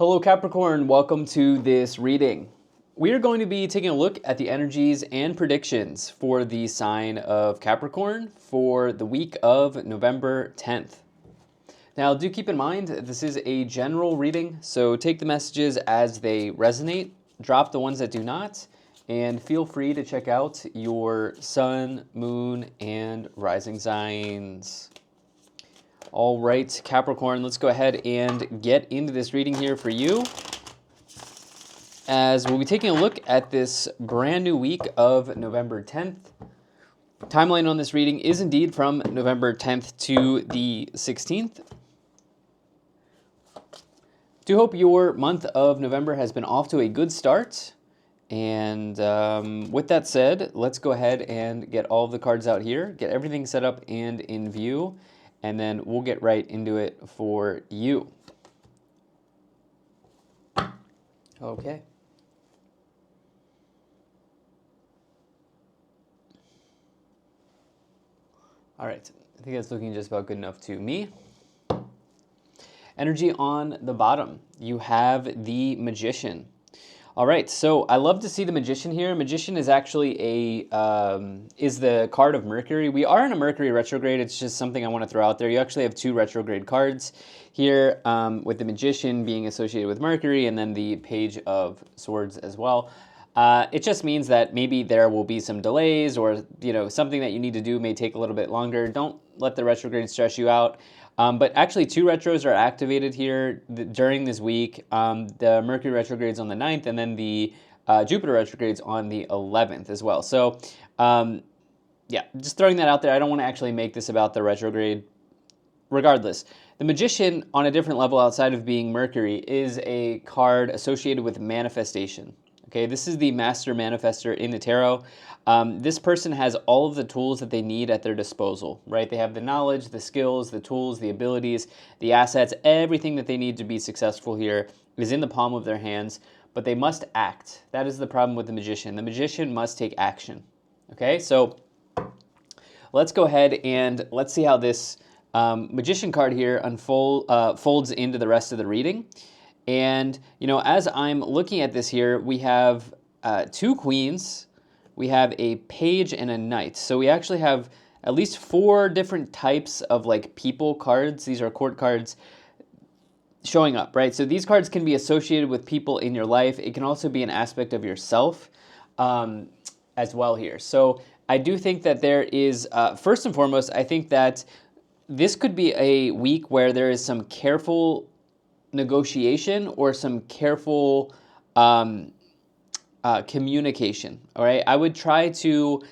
Hello Capricorn, welcome to this reading. We are going to be taking a look at the energies and predictions for the sign of Capricorn for the week of November 10th. Now do keep in mind, this is a general reading, so take the messages as they resonate, drop the ones that do not, and feel free to check out your sun, moon, and rising signs. All right, Capricorn, let's go ahead and get into this reading here for you, as we'll be taking a look at this brand new week of November 10th. Timeline on this reading is indeed from November 10th to the 16th. Do hope your month of November has been off to a good start. And with that said, let's go ahead and get all of the cards out here, get everything set up and in view, and then we'll get right into it for you. Okay. All right, I think that's looking just about good enough to me. Energy on the bottom, you have the Magician. All right, so I love to see the Magician here. Magician is actually is the card of Mercury. We are in a Mercury retrograde. It's just something I want to throw out there. You actually have two retrograde cards here, with the Magician being associated with Mercury, and then the Page of Swords as well. It just means that maybe there will be some delays, or something that you need to do may take a little bit longer. Don't let the retrograde stress you out. But actually, two retros are activated here during this week. The Mercury retrograde's on the 9th, and then the Jupiter retrograde's on the 11th as well. So, yeah, just throwing that out there. I don't want to actually make this about the retrograde. Regardless, the Magician, on a different level outside of being Mercury, is a card associated with manifestation. Okay, this is the master manifester in the tarot. This person has all of the tools that they need at their disposal, right? They have the knowledge, the skills, the tools, the abilities, the assets, everything that they need to be successful here is in the palm of their hands, but they must act. That is the problem with the Magician. The Magician must take action. Okay, so let's go ahead and let's see how this Magician card here folds into the rest of the reading. And, as I'm looking at this here, we have two queens, we have a page and a knight. So we actually have at least four different types of people cards. These are court cards showing up, right? So these cards can be associated with people in your life. It can also be an aspect of yourself as well here. So I do think that there is, first and foremost, I think that this could be a week where there is some careful negotiation or some careful communication. All right, I would try to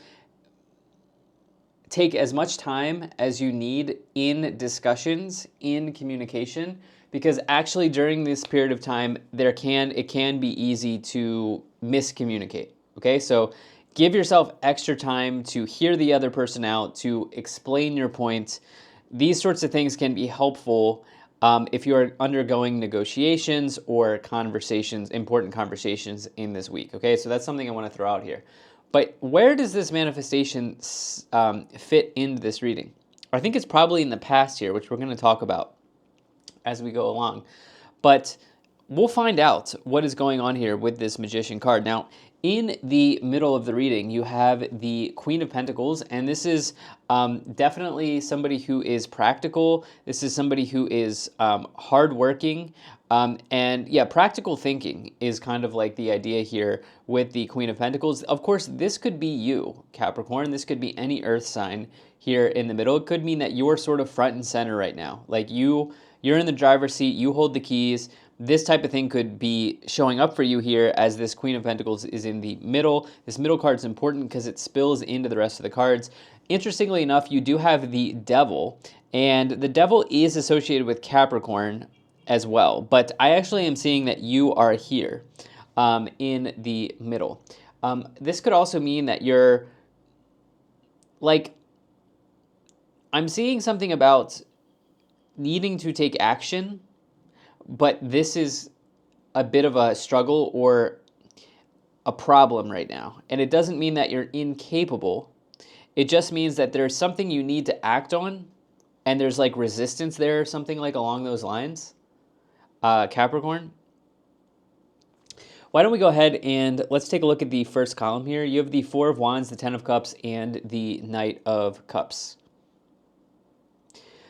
take as much time as you need in discussions, in communication, because actually during this period of time it can be easy to miscommunicate. Okay, so give yourself extra time to hear the other person out, to explain your point. These sorts of things can be helpful if you're undergoing negotiations or conversations, important conversations in this week. Okay, so that's something I want to throw out here. But where does this manifestation fit into this reading? I think it's probably in the past here, which we're going to talk about as we go along. But we'll find out what is going on here with this Magician card. Now, in the middle of the reading, you have the Queen of Pentacles, and this is definitely somebody who is practical. This is somebody who is hardworking, and yeah, practical thinking is kind of like the idea here with the Queen of Pentacles. Of course, this could be you, Capricorn. This could be any Earth sign here in the middle. It could mean that you're sort of front and center right now. Like you're in the driver's seat, you hold the keys. This type of thing could be showing up for you here as this Queen of Pentacles is in the middle. This middle card is important because it spills into the rest of the cards. Interestingly enough, you do have the Devil, and the Devil is associated with Capricorn as well. But I actually am seeing that you are here in the middle. This could also mean that you're, I'm seeing something about needing to take action, but this is a bit of a struggle or a problem right now. And it doesn't mean that you're incapable. It just means that there's something you need to act on, and there's resistance there or something along those lines, Capricorn. why don't we go ahead and let's take a look at the first column here. You have the Four of Wands, the Ten of Cups, and the Knight of Cups.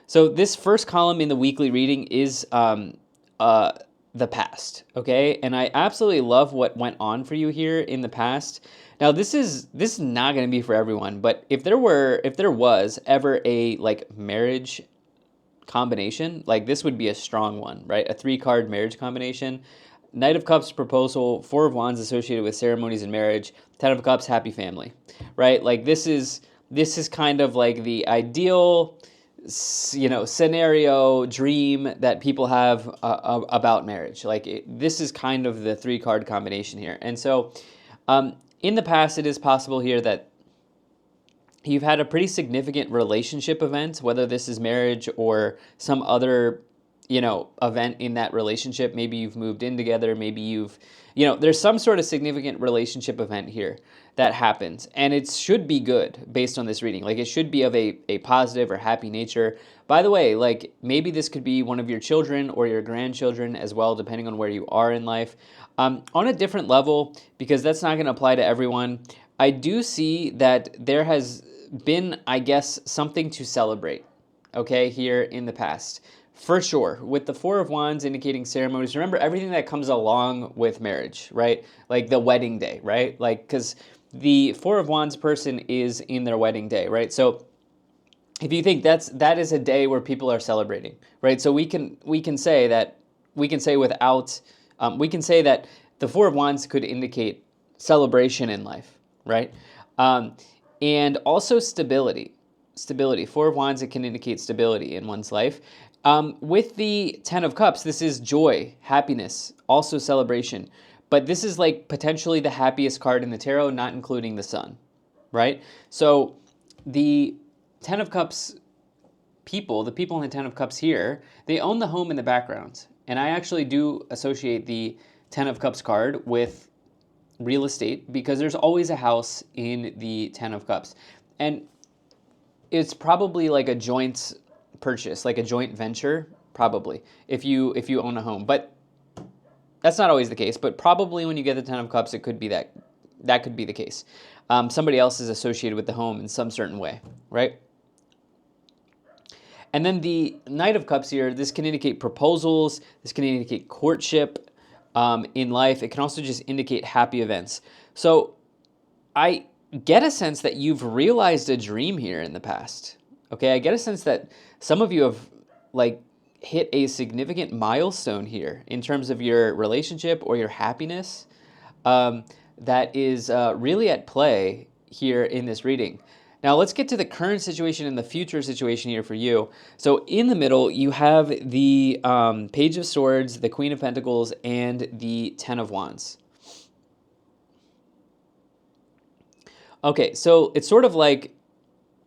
So this first column in the weekly reading is the past, okay? And I absolutely love what went on for you here in the past. Now this is not going to be for everyone, but if there was ever a like marriage combination, like this would be a strong one, right? A 3-card marriage combination. Knight of Cups, proposal. Four of Wands, associated with ceremonies and marriage. Ten of Cups, happy family, right? Like this is kind of like the ideal, scenario, dream that people have about marriage. Like this is kind of the 3-card combination here. And so in the past, it is possible here that you've had a pretty significant relationship event, whether this is marriage or some other, event in that relationship. Maybe you've moved in together. Maybe you've, there's some sort of significant relationship event here that happens. And it should be good based on this reading. Like it should be of a positive or happy nature. By the way, like maybe this could be one of your children or your grandchildren as well, depending on where you are in life. On a different level, because that's not going to apply to everyone, I do see that there has been, I guess, something to celebrate, okay, here in the past. For sure, with the Four of Wands indicating ceremonies, remember everything that comes along with marriage, right? Like the wedding day, right? Like, because the Four of Wands person is in their wedding day, right? So if you think that is a day where people are celebrating, right? So we can say that the Four of Wands could indicate celebration in life, right? And also stability. Four of Wands, it can indicate stability in one's life. With the Ten of Cups, this is joy, happiness, also celebration. But this is like potentially the happiest card in the tarot, not including the Sun, right? So the Ten of Cups the people in the Ten of Cups here, they own the home in the background. And I actually do associate the Ten of Cups card with real estate because there's always a house in the Ten of Cups. And it's probably like a joint purchase, like a joint venture, probably, if you own a home. But that's not always the case. But probably when you get the Ten of Cups, it could be that could be the case. Somebody else is associated with the home in some certain way, right? And then the Knight of Cups here, this can indicate proposals. This can indicate courtship in life. It can also just indicate happy events. So I get a sense that you've realized a dream here in the past. Okay, I get a sense that some of you have like hit a significant milestone here in terms of your relationship or your happiness that is really at play here in this reading. Now let's get to the current situation and the future situation here for you. So in the middle, you have the Page of Swords, the Queen of Pentacles, and the Ten of Wands. Okay, so it's sort of like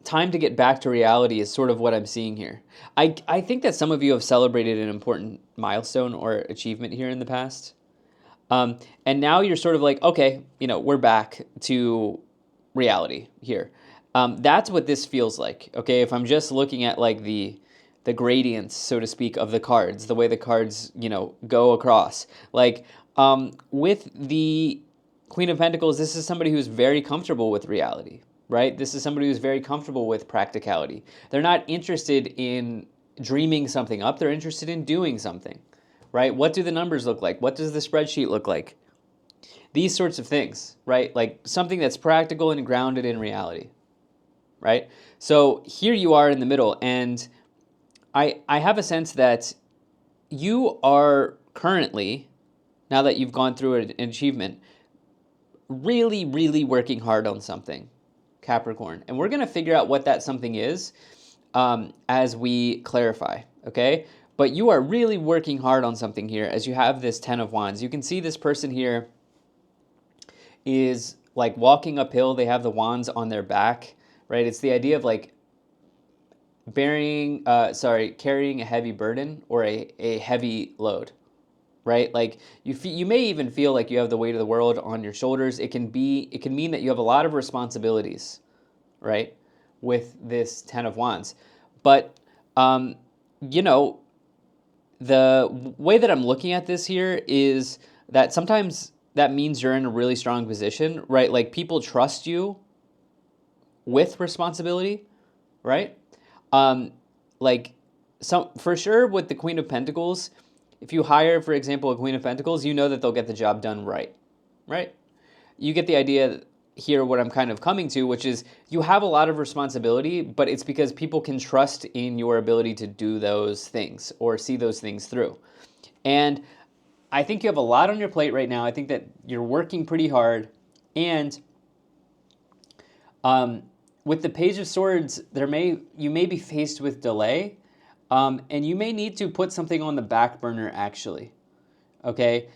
time to get back to reality is sort of what I'm seeing here. I think that some of you have celebrated an important milestone or achievement here in the past. And now you're sort of like, okay, we're back to reality here. That's what this feels like, okay? If I'm just looking at like the gradients, so to speak, of the cards, the way the cards, go across. Like with the Queen of Pentacles, this is somebody who's very comfortable with reality, right? This is somebody who's very comfortable with practicality. They're not interested in dreaming something up. They're interested in doing something, right? What do the numbers look like? What does the spreadsheet look like? These sorts of things, right? Like something that's practical and grounded in reality, right? So here you are in the middle, and I have a sense that you are currently, now that you've gone through an achievement, really, really working hard on something, Capricorn. And we're going to figure out what that something is as we clarify, okay? But you are really working hard on something here as you have this Ten of Wands. You can see this person here is like walking uphill. They have the wands on their back, right? It's the idea of like carrying a heavy burden or a heavy load, right? Like you may even feel like you have the weight of the world on your shoulders. It can mean that you have a lot of responsibilities, right? With this Ten of Wands. But, the way that I'm looking at this here is that sometimes that means you're in a really strong position, right? Like people trust you with responsibility, right? Um, like some for sure with the Queen of Pentacles, if you hire, for example, a Queen of Pentacles, you know that they'll get the job done right, right? You get the idea here what I'm kind of coming to, which is you have a lot of responsibility, but it's because people can trust in your ability to do those things or see those things through. And I think you have a lot on your plate right now. I think that you're working pretty hard. And um, with the Page of Swords, you may be faced with delay, and you may need to put something on the back burner actually. Okay,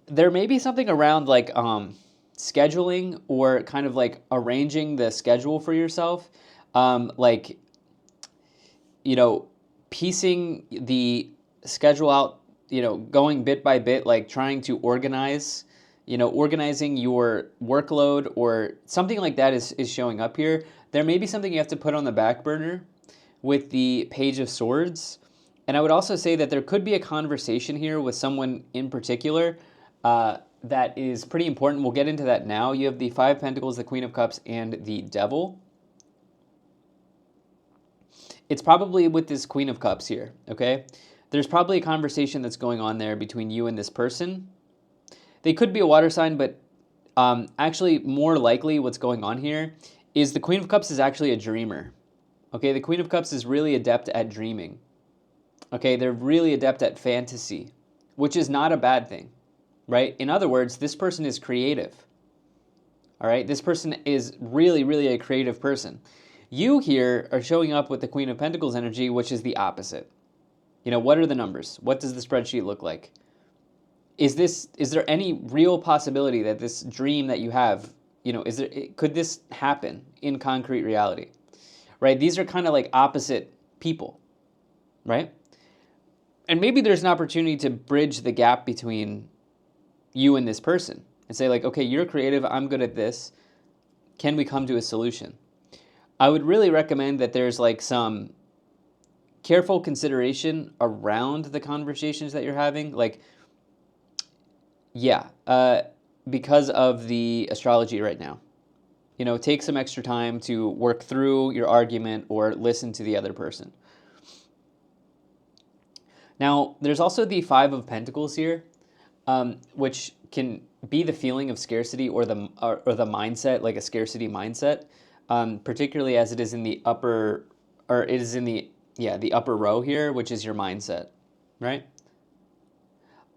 there may be something around like scheduling or kind of like arranging the schedule for yourself, like you know, piecing the schedule out, going bit by bit, like trying to organize, organizing your workload or something like that is showing up here. There may be something you have to put on the back burner with the Page of Swords. And I would also say that there could be a conversation here with someone in particular that is pretty important. We'll get into that now. You have the Five of Pentacles, the Queen of Cups, and the Devil. It's probably with this Queen of Cups here, okay? There's probably a conversation that's going on there between you and this person. They could be a water sign, but actually more likely what's going on here is the Queen of Cups is actually a dreamer. Okay, the Queen of Cups is really adept at dreaming. Okay, they're really adept at fantasy, which is not a bad thing, right? In other words, this person is creative. All right, this person is really, really a creative person. You here are showing up with the Queen of Pentacles energy, which is the opposite. What are the numbers? What does the spreadsheet look like? Is there any real possibility that this dream that you have, could this happen in concrete reality? Right? These are kind of like opposite people, right? And maybe there's an opportunity to bridge the gap between you and this person and say like, okay, you're creative, I'm good at this. Can we come to a solution? I would really recommend that there's like some careful consideration around the conversations that you're having. Like, because of the astrology right now. Take some extra time to work through your argument or listen to the other person. Now, there's also the Five of Pentacles here, which can be the feeling of scarcity or the mindset, like a scarcity mindset, particularly as it is in the upper, or it is in the upper row here, which is your mindset, right?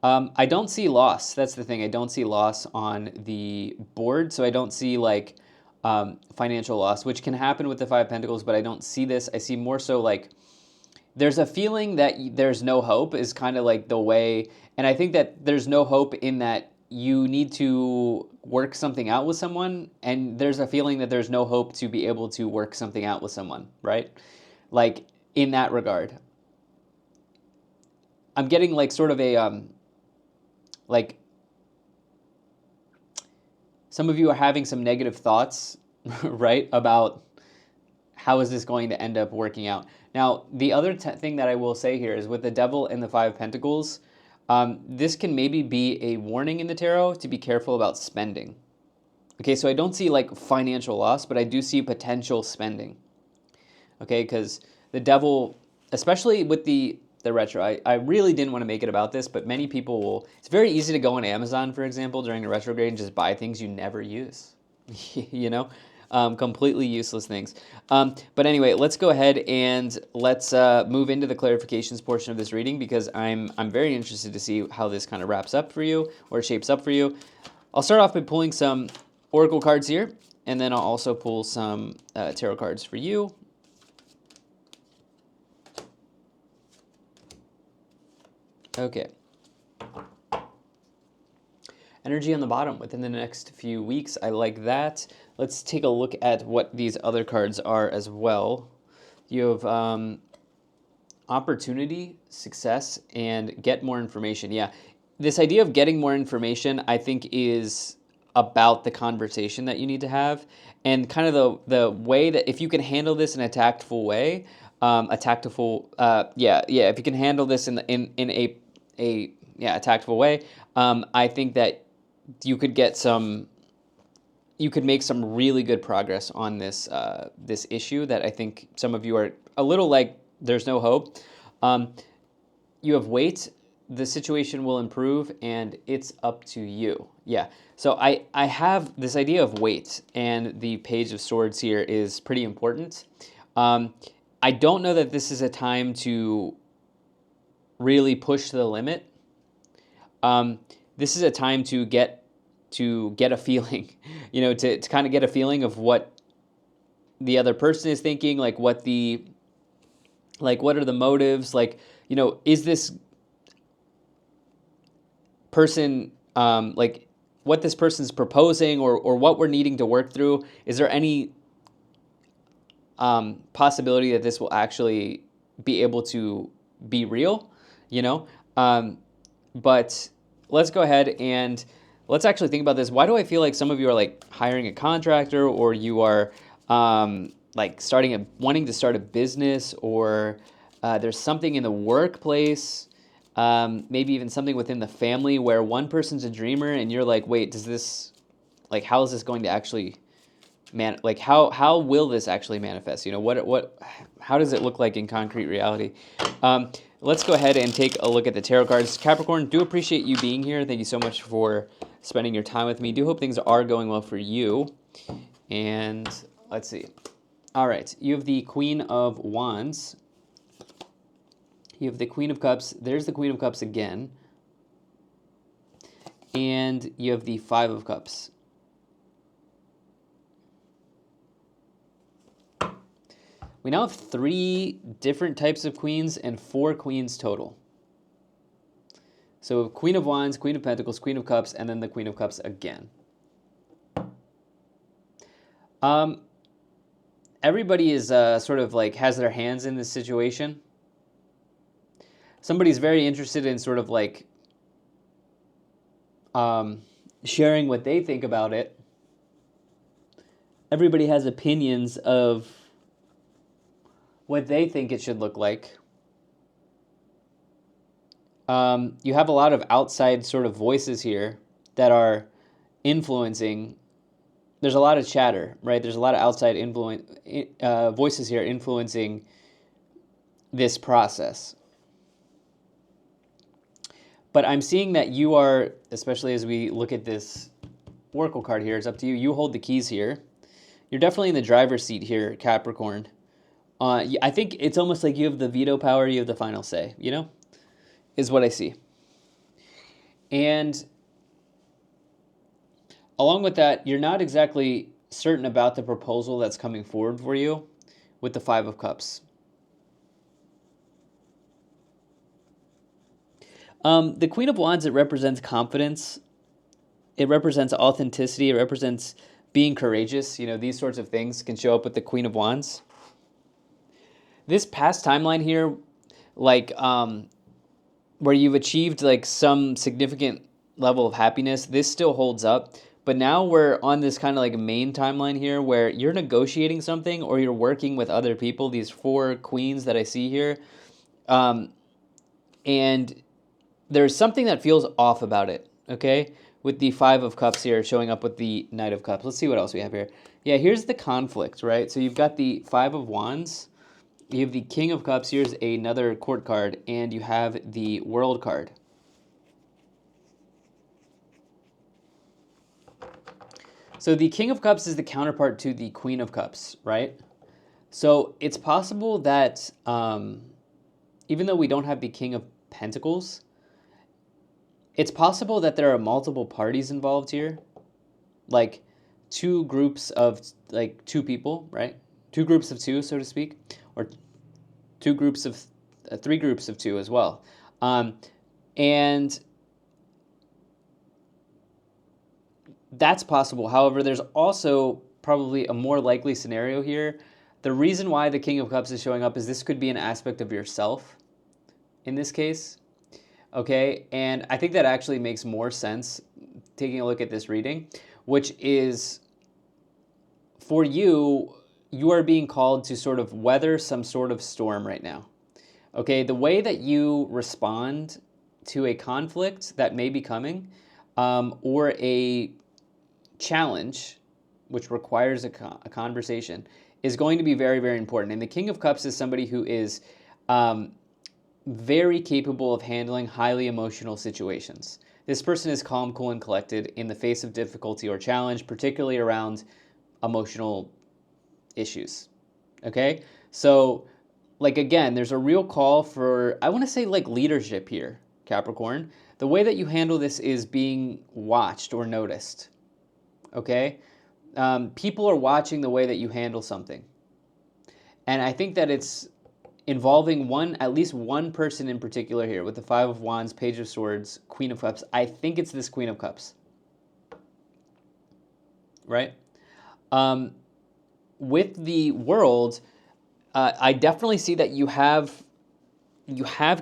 I don't see loss. That's the thing. I don't see loss on the board, so I don't see like financial loss, which can happen with the Five of Pentacles, but I don't see this. I see more so like there's a feeling that there's no hope is kind of like the way, and I think that there's no hope in that you need to work something out with someone, and there's a feeling that there's no hope to be able to work something out with someone, right? Like in that regard. I'm getting like sort of a like some of you are having some negative thoughts, right, about how is this going to end up working out. Now, the other thing that I will say here is with the Devil and the Five of Pentacles, this can maybe be a warning in the tarot to be careful about spending. Okay, so I don't see like financial loss, but I do see potential spending. Okay, because the Devil, especially with the retro, I really didn't want to make it about this, but many people will, it's very easy to go on Amazon, for example, during the retrograde and just buy things you never use, completely useless things. But anyway, let's go ahead and let's move into the clarifications portion of this reading because I'm very interested to see how this kind of wraps up for you or shapes up for you. I'll start off by pulling some oracle cards here, and then I'll also pull some tarot cards for you. Okay. Energy on the bottom within the next few weeks. I like that. Let's take a look at what these other cards are as well. You have opportunity, success, and get more information. Yeah, this idea of getting more information, I think, is about the conversation that you need to have, and kind of the way that if you can handle this in a tactful way, if you can handle this in a tactful way, I think that you could get some, you could make some really good progress on this this issue that I think some of you are a little like there's no hope. You have weight. The situation will improve, and it's up to you. Yeah. So I have this idea of weight, and the Page of Swords here is pretty important. I don't know that this is a time to really push to the limit. This is a time to get a feeling, to kind of get a feeling of what the other person is thinking, like what are the motives, is this person like what this person's proposing, or what we're needing to work through. Is there any possibility that this will actually be able to be real, but let's go ahead and let's actually think about this. Why do I feel like some of you are like hiring a contractor, or you are like wanting to start a business, or there's something in the workplace, maybe even something within the family where one person's a dreamer and you're like, wait, how is this going to actually how will this actually manifest? How does it look like in concrete reality? Let's go ahead and take a look at the tarot cards. Capricorn, do appreciate you being here. Thank you so much for spending your time with me. Do hope things are going well for you. And let's see. All right, you have the Queen of Wands. You have the Queen of Cups. There's the Queen of Cups again. And you have the Five of Cups. We now have 3 different types of queens and 4 queens total. So Queen of Wands, Queen of Pentacles, Queen of Cups, and then the Queen of Cups again. Everybody is sort of like has their hands in this situation. Somebody's very interested in sort of like sharing what they think about it. Everybody has opinions of what they think it should look like. You have a lot of outside sort of voices here that are influencing. There's a lot of chatter, right? There's a lot of outside voices here influencing this process. But I'm seeing that you are, especially as we look at this Oracle card here, it's up to you. You hold the keys here. You're definitely in the driver's seat here, Capricorn. I think it's almost like you have the veto power, you have the final say, is what I see. And along with that, you're not exactly certain about the proposal that's coming forward for you with the Five of Cups. The Queen of Wands, it represents confidence. It represents authenticity. It represents being courageous. These sorts of things can show up with the Queen of Wands. This past timeline here, where you've achieved like some significant level of happiness, this still holds up. But now we're on this kind of like main timeline here where you're negotiating something or you're working with other people, these 4 queens that I see here. And there's something that feels off about it, okay? With the Five of Cups here showing up with the Knight of Cups. Let's see what else we have here. Yeah, here's the conflict, right? So you've got the Five of Wands. You have the King of Cups. Here's another court card. And you have the World card. So the King of Cups is the counterpart to the Queen of Cups, right? So it's possible that even though we don't have the King of Pentacles, it's possible that there are multiple parties involved here. Like 2 groups of, 2 people, right? 2 groups of 2, so to speak. Or 3 groups of 2 as well. And that's possible. However, there's also probably a more likely scenario here. The reason why the King of Cups is showing up is this could be an aspect of yourself in this case. Okay, and I think that actually makes more sense taking a look at this reading, which is for you, you are being called to sort of weather some sort of storm right now. Okay, the way that you respond to a conflict that may be coming or a challenge, which requires a conversation, is going to be very, very important. And the King of Cups is somebody who is very capable of handling highly emotional situations. This person is calm, cool, and collected in the face of difficulty or challenge, particularly around emotional issues. Okay? So, like, again, there's a real call for, I want to say, like, leadership here, Capricorn. The way that you handle this is being watched or noticed. Okay? People are watching the way that you handle something. And I think that it's involving at least one person in particular here with the Five of Wands, Page of Swords, Queen of Cups. I think it's this Queen of Cups, right? With the World, I definitely see that you have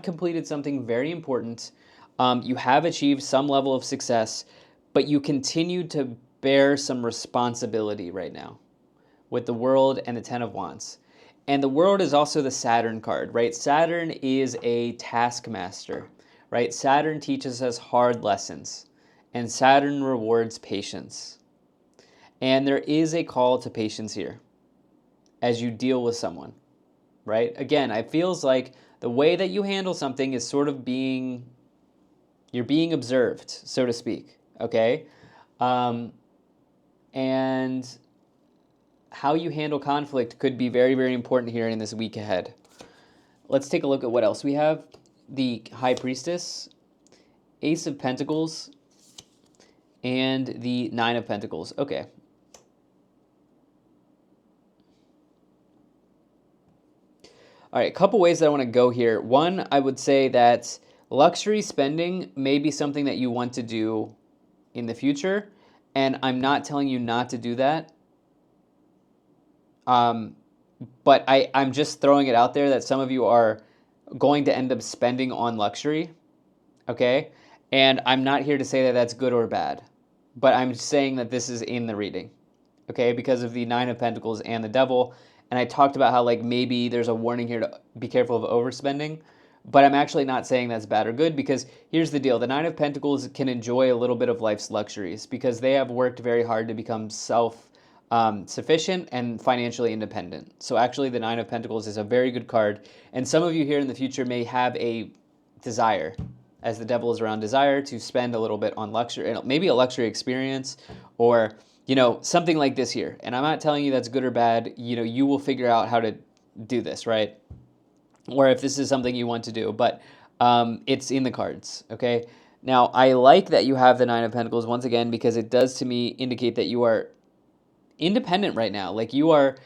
completed something very important. You have achieved some level of success, but you continue to bear some responsibility right now with the World and the Ten of Wands. And the World is also the Saturn card, right? Saturn is a taskmaster, right? Saturn teaches us hard lessons, and Saturn rewards patience. And there is a call to patience here as you deal with someone, right? Again, it feels like the way that you handle something is sort of you're being observed, so to speak, okay? And how you handle conflict could be very, very important here in this week ahead. Let's take a look at what else we have. The High Priestess, Ace of Pentacles, and the Nine of Pentacles. Okay. All right, a couple ways that I want to go here. One, I would say that luxury spending may be something that you want to do in the future, and I'm not telling you not to do that. But I'm just throwing it out there that some of you are going to end up spending on luxury, okay? And I'm not here to say that that's good or bad, but I'm saying that this is in the reading, okay? Because of the Nine of Pentacles and the Devil, and I talked about how, like, maybe there's a warning here to be careful of overspending, but I'm actually not saying that's bad or good, because here's the deal. The Nine of Pentacles can enjoy a little bit of life's luxuries because they have worked very hard to become sufficient and financially independent. So actually the Nine of Pentacles is a very good card, and some of you here in the future may have a desire, as the Devil is around desire, to spend a little bit on luxury, maybe a luxury experience, or something like this here. And I'm not telling you that's good or bad. You will figure out how to do this, right? Or if this is something you want to do, but it's in the cards, okay? Now, I like that you have the Nine of Pentacles once again, because it does to me indicate that you are independent right now. Like you are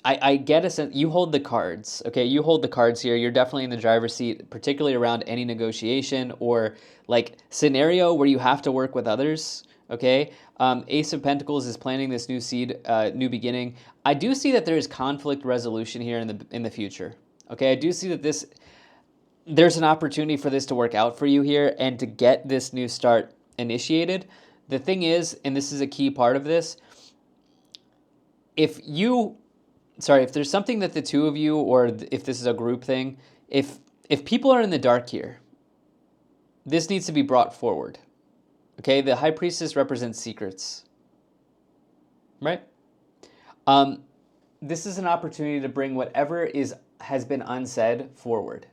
I get a sense you hold the cards, okay? You hold the cards here. You're definitely in the driver's seat, particularly around any negotiation or like scenario where you have to work with others, okay? Ace of Pentacles is planting this new seed, new beginning. I do see that there is conflict resolution here in the future, okay? I do see that there's an opportunity for this to work out for you here and to get this new start initiated. The thing is, and this is a key part of this, if there's something that the two of you, or if this is a group thing, if people are in the dark here, this needs to be brought forward. Okay, the High Priestess represents secrets, right? This is an opportunity to bring whatever has been unsaid forward.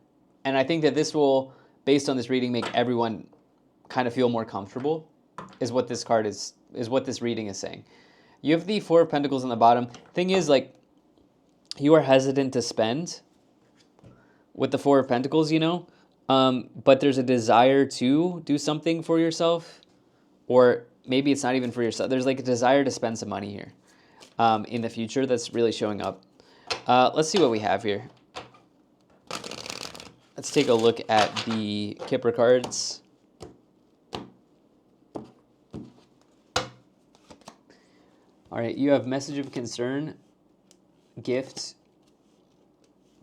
And I think that this will, based on this reading, make everyone kind of feel more comfortable, is what this card is what this reading is saying. You have the Four of Pentacles on the bottom. Thing is, like, you are hesitant to spend with the Four of Pentacles, but there's a desire to do something for yourself, or maybe it's not even for yourself. There's like a desire to spend some money here in the future that's really showing up. Let's see what we have here. Let's take a look at the Kipper cards. All right, you have Message of Concern, Gift,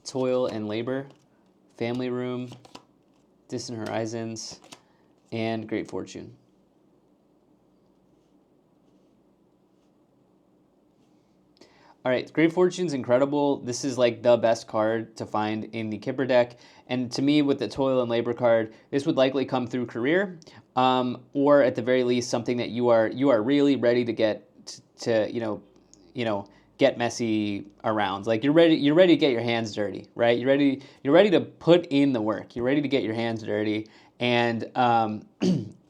Toil and Labor, Family Room, Distant Horizons, and Great Fortune. All right, Great Fortune's incredible. This is like the best card to find in the Kipper deck. And to me, with the Toil and Labor card, this would likely come through career, or at the very least, something that you are really ready to get to get messy around. Like you're ready to get your hands dirty, right? You're ready to put in the work. You're ready to get your hands dirty and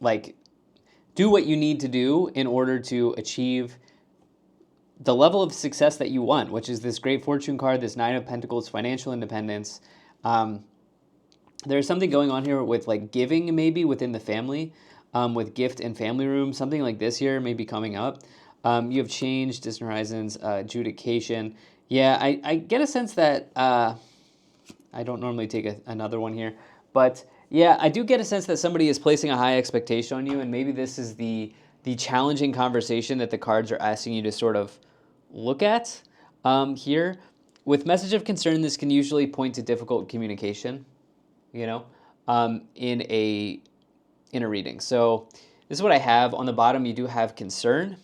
like do what you need to do in order to achieve the level of success that you want, which is this Great Fortune card, this Nine of Pentacles, financial independence. Um, there's something going on here with like giving maybe within the family, with gift and family room, something like this here may be coming up. You have change, distant horizons, adjudication. Yeah, I get a sense that I don't normally take another one here, but yeah, I do get a sense that somebody is placing a high expectation on you, and maybe this is the challenging conversation that the cards are asking you to sort of look at here. With message of concern, this can usually point to difficult communication, you know, in a reading. So this is what I have. On the bottom, you do have concern.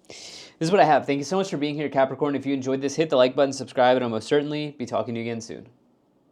This is what I have. Thank you so much for being here, Capricorn. If you enjoyed this, hit the like button, subscribe, and I'll most certainly be talking to you again soon.